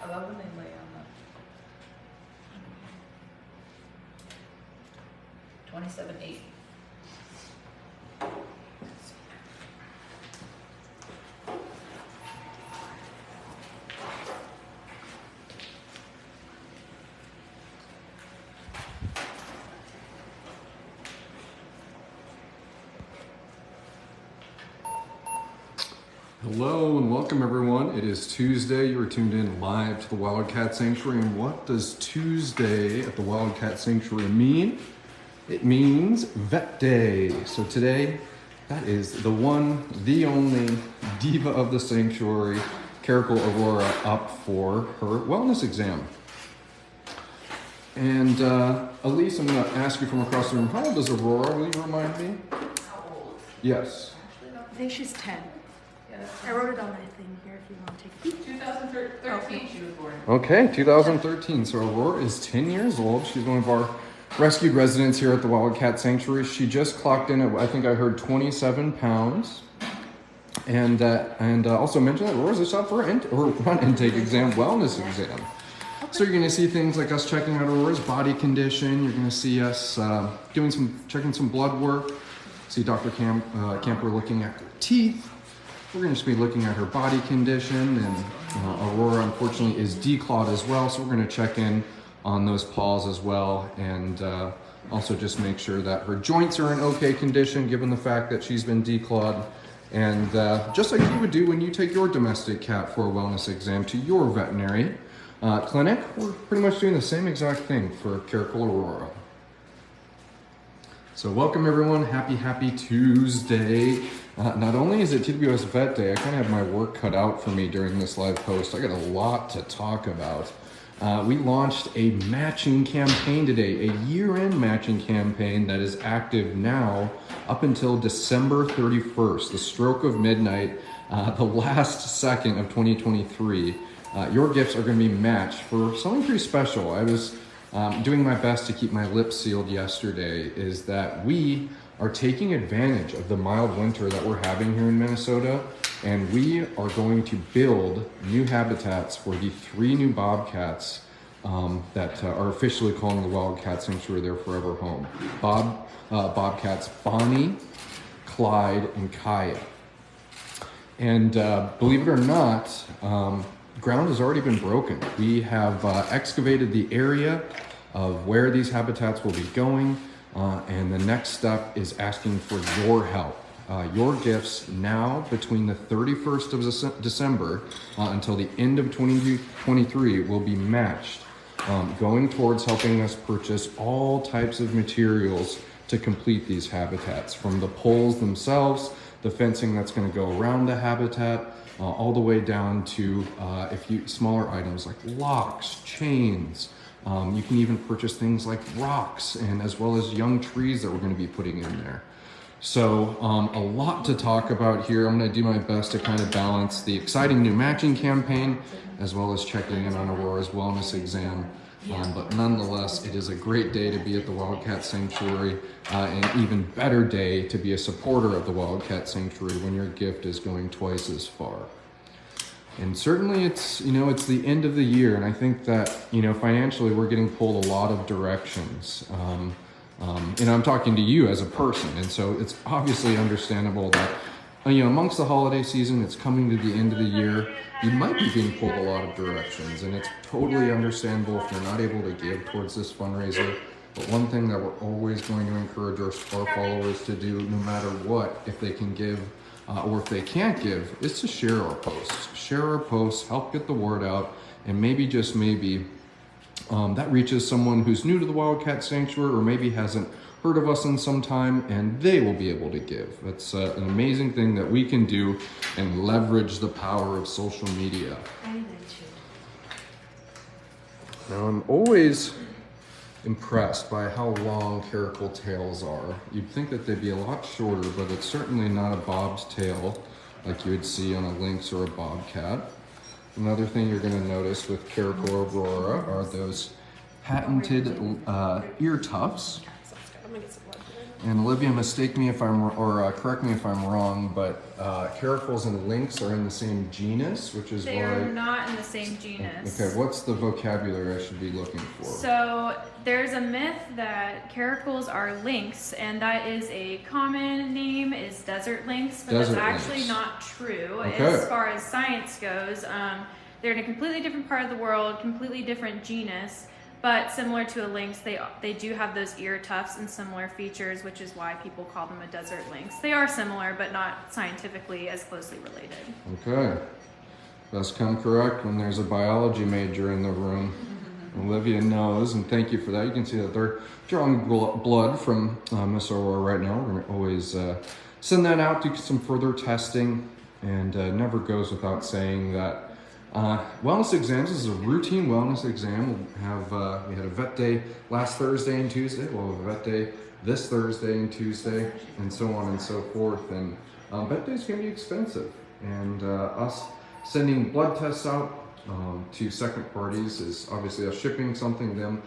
I love when they lay on the 27.8. Hello and welcome everyone. It is Tuesday. You are tuned in live to the Wildcat Sanctuary. And what does Tuesday at the Wildcat Sanctuary mean? It means Vet Day. So today, that is the one, the only diva of the sanctuary, caracal Aurora, up for her wellness exam. And Elise, I'm going to ask you from across the room, how old is Aurora? Will you remind me? How old? Yes. I think she's 10. Yeah, I wrote it on my thing here if you want to take a peek. 2013 she was born. Okay, 2013. So Aurora is 10 years old. She's one of our rescued residents here at the Wildcat Sanctuary. She just clocked in at, I think I heard, 27 pounds. And also mentioned that Aurora's just up for her run intake exam, wellness exam. So you're going to see things like us checking out Aurora's body condition. You're going to see us checking some blood work. See Dr. Camper looking at her teeth. We're going to just be looking at her body condition, and Aurora unfortunately is declawed as well, so we're going to check in on those paws as well, and also just make sure that her joints are in okay condition given the fact that she's been declawed. And just like you would do when you take your domestic cat for a wellness exam to your veterinary clinic, we're pretty much doing the same exact thing for caracal Aurora. So welcome everyone, happy Tuesday. Not only is it TWS Vet Day, I kind of have my work cut out for me during this live post. I got a lot to talk about. We launched a matching campaign today, a year-end matching campaign that is active now up until December 31st, the stroke of midnight, the last second of 2023. Your gifts are going to be matched for something pretty special. I was doing my best to keep my lips sealed yesterday, is that we are taking advantage of the mild winter that we're having here in Minnesota, and we are going to build new habitats for the 3 new bobcats that are officially calling the Wildcat Sanctuary their forever home. Bobcats Bonnie, Clyde, and Kaya. And believe it or not, ground has already been broken. We have excavated the area of where these habitats will be going, and the next step is asking for your help. Your gifts now between the 31st of December until the end of 2023 will be matched, going towards helping us purchase all types of materials to complete these habitats, from the poles themselves, the fencing that's going to go around the habitat, all the way down to smaller items like locks, chains. You can even purchase things like rocks, and as well as young trees that we're going to be putting in there. So a lot to talk about here. I'm going to do my best to kind of balance the exciting new matching campaign as well as checking in on Aurora's wellness exam. But nonetheless, it is a great day to be at the Wildcat Sanctuary, and an even better day to be a supporter of the Wildcat Sanctuary when your gift is going twice as far. And certainly it's the end of the year, and I think that, financially we're getting pulled a lot of directions. I'm talking to you as a person, and so it's obviously understandable that, amongst the holiday season, it's coming to the end of the year, you might be being pulled a lot of directions, and it's totally understandable if you're not able to give towards this fundraiser. But one thing that we're always going to encourage our followers to do, no matter what, if they can give or if they can't give, is to share our posts. Share our posts, help get the word out, and maybe, just maybe, that reaches someone who's new to the Wildcat Sanctuary or maybe hasn't heard of us in some time, and they will be able to give. That's an amazing thing that we can do and leverage the power of social media. Now, I'm always impressed by how long caracal tails are. You'd think that they'd be a lot shorter, but it's certainly not a bob's tail like you would see on a lynx or a bobcat. Another thing you're going to notice with caracal Aurora are those patented ear tufts. And Olivia, mistake me if I'm, or correct me if I'm wrong, but caracals and lynx are in the same genus, which is They why... are not in the same genus. Okay, what's the vocabulary I should be looking for? So there's a myth that caracals are lynx, and that is a common name is desert lynx, but Desert that's actually lynx. not true Okay. as far as science goes. They're in a completely different part of the world, completely different genus, but similar to a lynx, they do have those ear tufts and similar features, which is why people call them a desert lynx. They are similar, but not scientifically as closely related. Okay. That's come correct when there's a biology major in the room. Olivia knows, and thank you for that. You can see that they're drawing blood from Miss Aurora right now. We're going to always send that out, do some further testing, and never goes without saying that wellness exams is a routine wellness exam. We had a vet day last Thursday and Tuesday. We'll have a vet day this Thursday and Tuesday, and so on and so forth. And vet days can be expensive, and us sending blood tests out to second parties is obviously us shipping something, them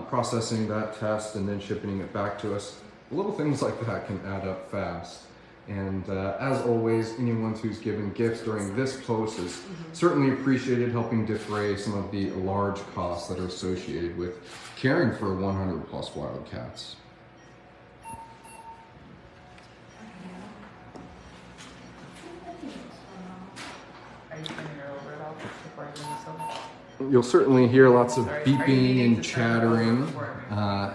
processing that test, and then shipping it back to us. Little things like that can add up fast. And as always, anyone who's given gifts during this post is certainly appreciated, helping defray some of the large costs that are associated with caring for 100 plus wildcats. Are you turning her over at all before I bring this over? You'll certainly hear lots of Sorry, are you beeping needing and to turn it over chattering before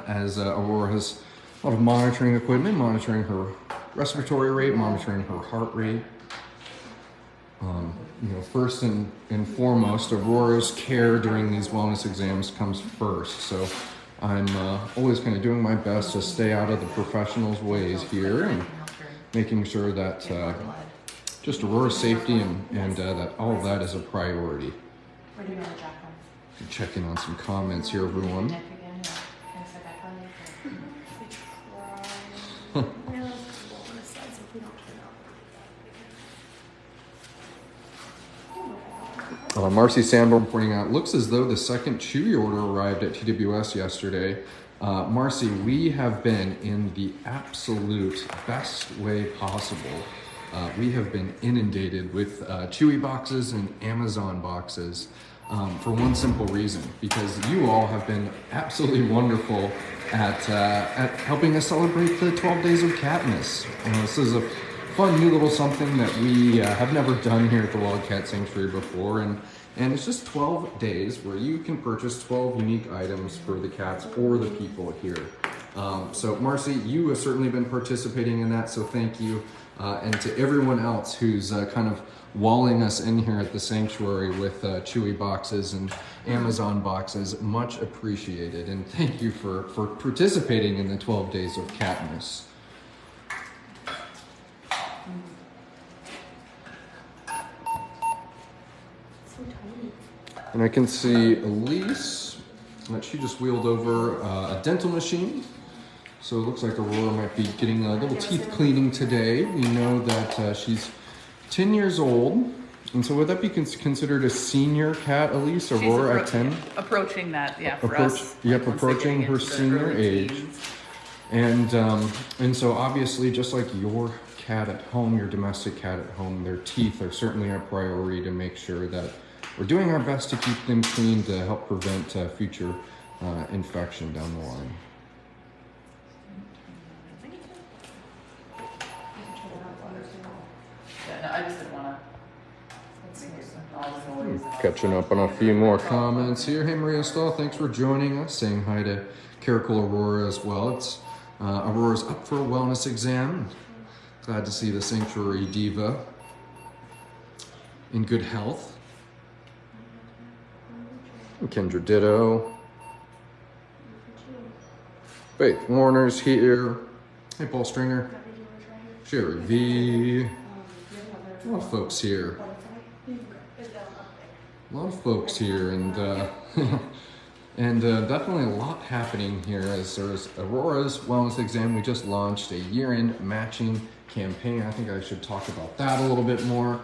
as Aurora has a lot of monitoring equipment, monitoring her respiratory rate, monitoring her heart rate. First and foremost, Aurora's care during these wellness exams comes first. So I'm always kind of doing my best to stay out of the professionals' ways here and making sure that just Aurora's safety and that all of that is a priority. Where do you know the jack from? Check in on some comments here, everyone. Neck again, or can I sit back on it? Yeah, let's go on this side so if we don't turn out. Marcy Sanborn pointing out, looks as though the second Chewy order arrived at TWS yesterday. Marcy, we have been in the absolute best way possible. We have been inundated with Chewy boxes and Amazon boxes for one simple reason, because you all have been absolutely wonderful at helping us celebrate the 12 days of catness. This is a fun new little something that we have never done here at the Wildcat Sanctuary before, and it's just 12 days where you can purchase 12 unique items for the cats or the people here. So Marcy, you have certainly been participating in that, so thank you. And to everyone else who's kind of walling us in here at the sanctuary with Chewy boxes and Amazon boxes, much appreciated. And thank you for participating in the 12 days of catness. So tiny. And I can see Elise, that she just wheeled over a dental machine. So it looks like Aurora might be getting a little teeth cleaning today. We know that she's 10 years old. And so would that be considered a senior cat, Elise, Aurora, at 10? Approaching that, yeah, for us. Yep, once they're approaching getting her into the senior early age. teens. And so obviously, just like your cat at home, your domestic cat at home, their teeth are certainly a priority to make sure that we're doing our best to keep them clean to help prevent future infection down the line. Yeah, no, I just didn't wanna. All the noise. Catching up on a few more comments here. Hey Maria Stahl, thanks for joining us. Saying hi to Caracal Aurora as well. It's Aurora's up for a wellness exam. Glad to see the Sanctuary Diva in good health. Kendra Ditto. Faith Warner's here. Hey Paul Stringer. Sherry V. A lot of folks here. A lot of folks here, and definitely a lot happening here as there's Aurora's wellness exam. We just launched a year-end matching campaign. I think I should talk about that a little bit more.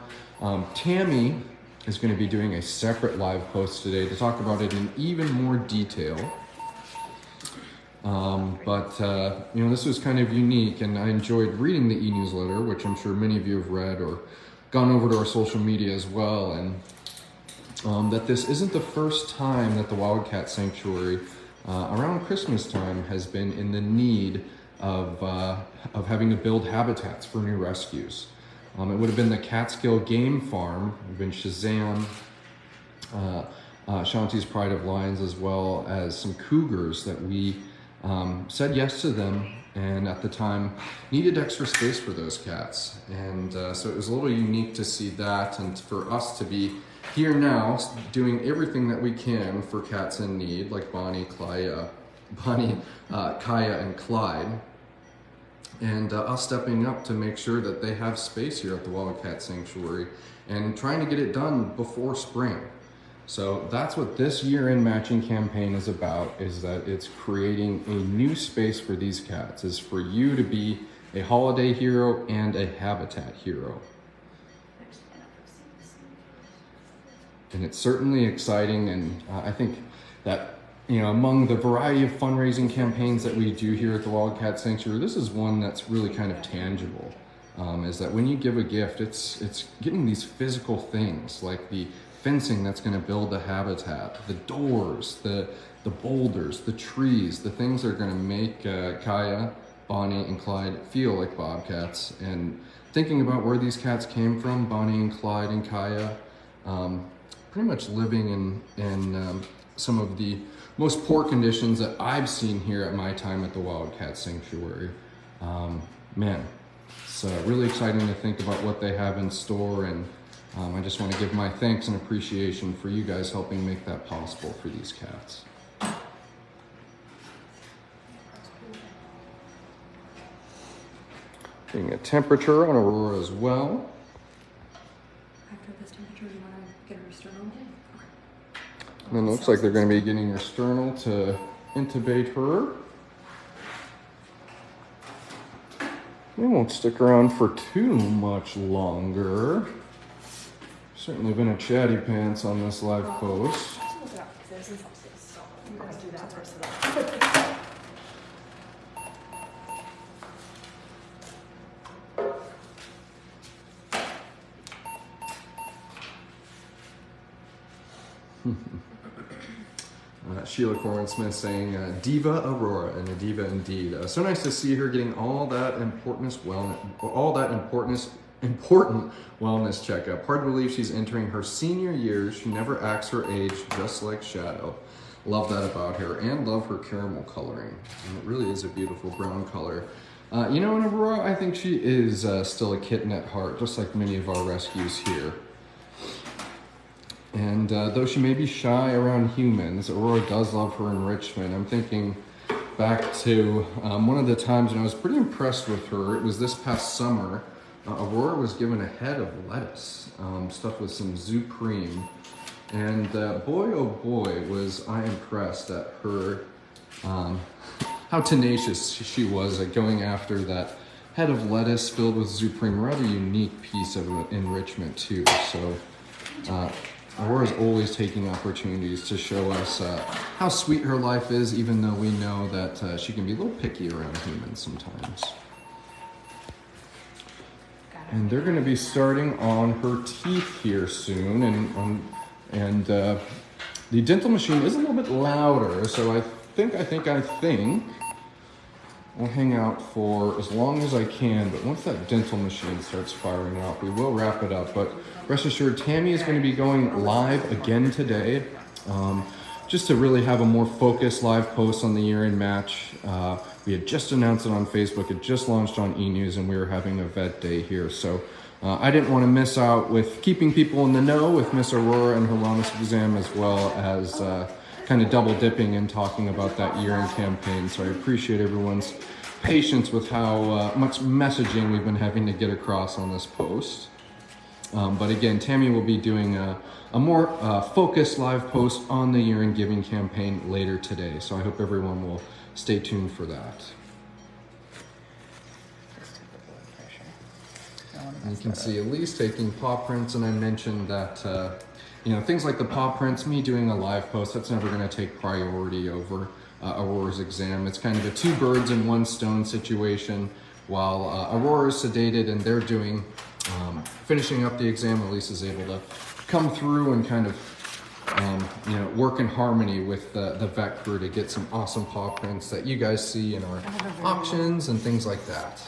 Tammy is going to be doing a separate live post today to talk about it in even more detail. This was kind of unique, and I enjoyed reading the e-newsletter, which I'm sure many of you have read or gone over to our social media as well, and that this isn't the first time that the Wildcat Sanctuary around Christmas time has been in the need of having to build habitats for new rescues. It would have been the Catskill Game Farm, it would have been Shazam, Shanti's Pride of Lions, as well as some cougars that we said yes to them, and at the time needed extra space for those cats. And so it was a little unique to see that, and for us to be here now doing everything that we can for cats in need, like Kaya, and Clyde, and us stepping up to make sure that they have space here at the Wildcat Sanctuary and trying to get it done before spring. So that's what this year-end matching campaign is about, is that it's creating a new space for these cats, is for you to be a holiday hero and a habitat hero. And it's certainly exciting, and I think that, among the variety of fundraising campaigns that we do here at the Wildcat Sanctuary, this is one that's really kind of tangible. Is that when you give a gift, it's getting these physical things like the fencing that's going to build the habitat, the doors, the boulders, the trees, the things that are going to make Kaya, Bonnie, and Clyde feel like bobcats. And thinking about where these cats came from, Bonnie and Clyde and Kaya, pretty much living in some of the most poor conditions that I've seen here at my time at the Wildcat Sanctuary. It's really exciting to think about what they have in store, and I just want to give my thanks and appreciation for you guys helping make that possible for these cats. Getting a temperature on Aurora as well. After this temperature, you want to get her sternal? And then it looks like they're going to be getting her sternal to intubate her. They won't stick around for too much longer. Certainly been a chatty pants on this live post. Sheila Corwin-Smith saying, Diva Aurora, and a diva indeed. So nice to see her getting all that important wellness checkup. Hard to believe she's entering her senior years. She never acts her age, just like Shadow. Love that about her, and love her caramel coloring. And it really is a beautiful brown color. In Aurora, I think she is still a kitten at heart, just like many of our rescues here. And though she may be shy around humans, Aurora does love her enrichment. I'm thinking back to one of the times when I was pretty impressed with her. It was this past summer. Aurora was given a head of lettuce, stuffed with some Zupreme. And boy, oh boy, was I impressed at her, how tenacious she was at going after that head of lettuce filled with Zupreme. Rather unique piece of enrichment too. So Aurora's always taking opportunities to show us how sweet her life is, even though we know that she can be a little picky around humans sometimes. And they're going to be starting on her teeth here soon, and the dental machine is a little bit louder, so I think I'll hang out for as long as I can, but once that dental machine starts firing up, we will wrap it up. But rest assured, Tammy is going to be going live again today, just to really have a more focused live post on the year-end match. We had just announced it on Facebook. It just launched on e-news, and we were having a vet day here. So I didn't want to miss out with keeping people in the know with Miss Aurora and her wellness exam, as well as kind of double dipping and talking about that year-end campaign. So I appreciate everyone's patience with how much messaging we've been having to get across on this post. But again, Tammy will be doing a more focused live post on the year-end giving campaign later today. So I hope everyone will stay tuned for that. And you can see Elise taking paw prints, and I mentioned that things like the paw prints, me doing a live post, that's never going to take priority over Aurora's exam. It's kind of a two birds in one stone situation. While Aurora is sedated and they're doing, finishing up the exam, Elise is able to come through and kind of, work in harmony with the vet crew to get some awesome paw prints that you guys see in our auctions and things like that.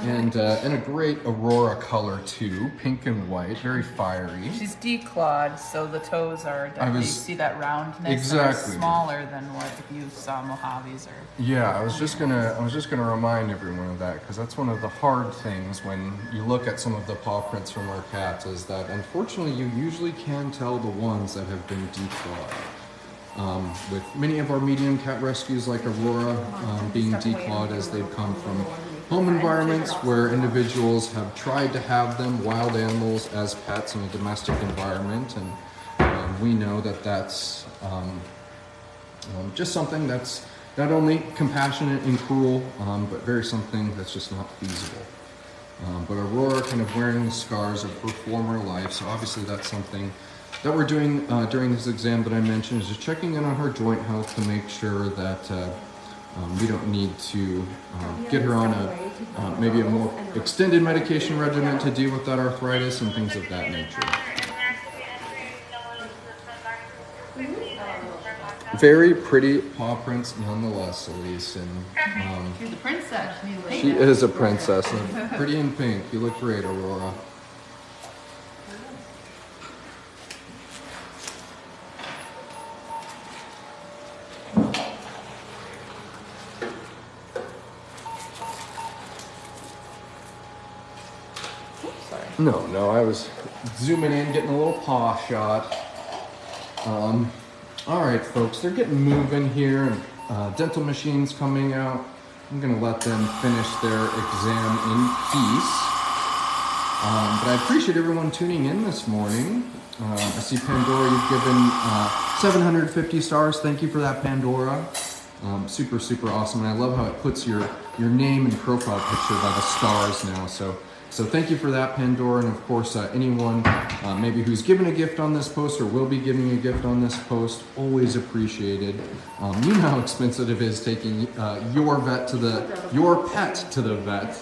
And a great Aurora color too, pink and white, very fiery. She's declawed, so the toes are definitely, you see that roundness. Exactly. They're smaller than what if you saw Mojaves or. Yeah, I was just gonna remind everyone of that, because that's one of the hard things when you look at some of the paw prints from our cats, is that unfortunately you usually can tell the ones that have been declawed. With many of our medium cat rescues like Aurora being declawed as they've come from home environments where individuals have tried to have them, wild animals, as pets in a domestic environment, and we know that that's just something that's not only compassionate and cruel, but very something that's just not feasible. But Aurora kind of wearing the scars of her former life, so obviously that's something that we're doing during this exam that I mentioned, is just checking in on her joint health to make sure that we don't need to get her on maybe a more extended medication regimen to deal with that arthritis and things of that nature. Very pretty paw prints nonetheless, Elise. And She's a princess. she is a princess, and pretty in pink. You look great, Aurora. No, I was zooming in, getting a little paw shot. All right, folks, they're getting moving here, and dental machines coming out. I'm gonna let them finish their exam in peace. But I appreciate everyone tuning in this morning. I see Pandora, you've given 750 stars. Thank you for that, Pandora. Super, super awesome. And I love how it puts your name and profile picture by the stars now. So thank you for that, Pandora, and of course, anyone maybe who's given a gift on this post or will be giving a gift on this post, always appreciated. You know how expensive it is taking your pet to the vet.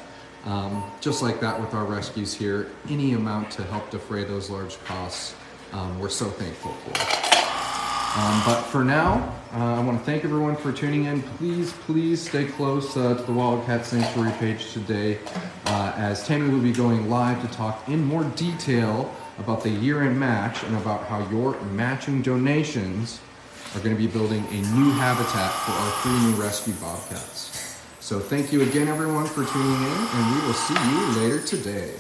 Just like that with our rescues here, any amount to help defray those large costs, we're so thankful for. But for now, I want to thank everyone for tuning in. Please stay close to the Wildcat Sanctuary page today, as Tammy will be going live to talk in more detail about the year-end match and about how your matching donations are going to be building a new habitat for our 3 new rescue Bobcats. So thank you again, everyone, for tuning in, and we will see you later today.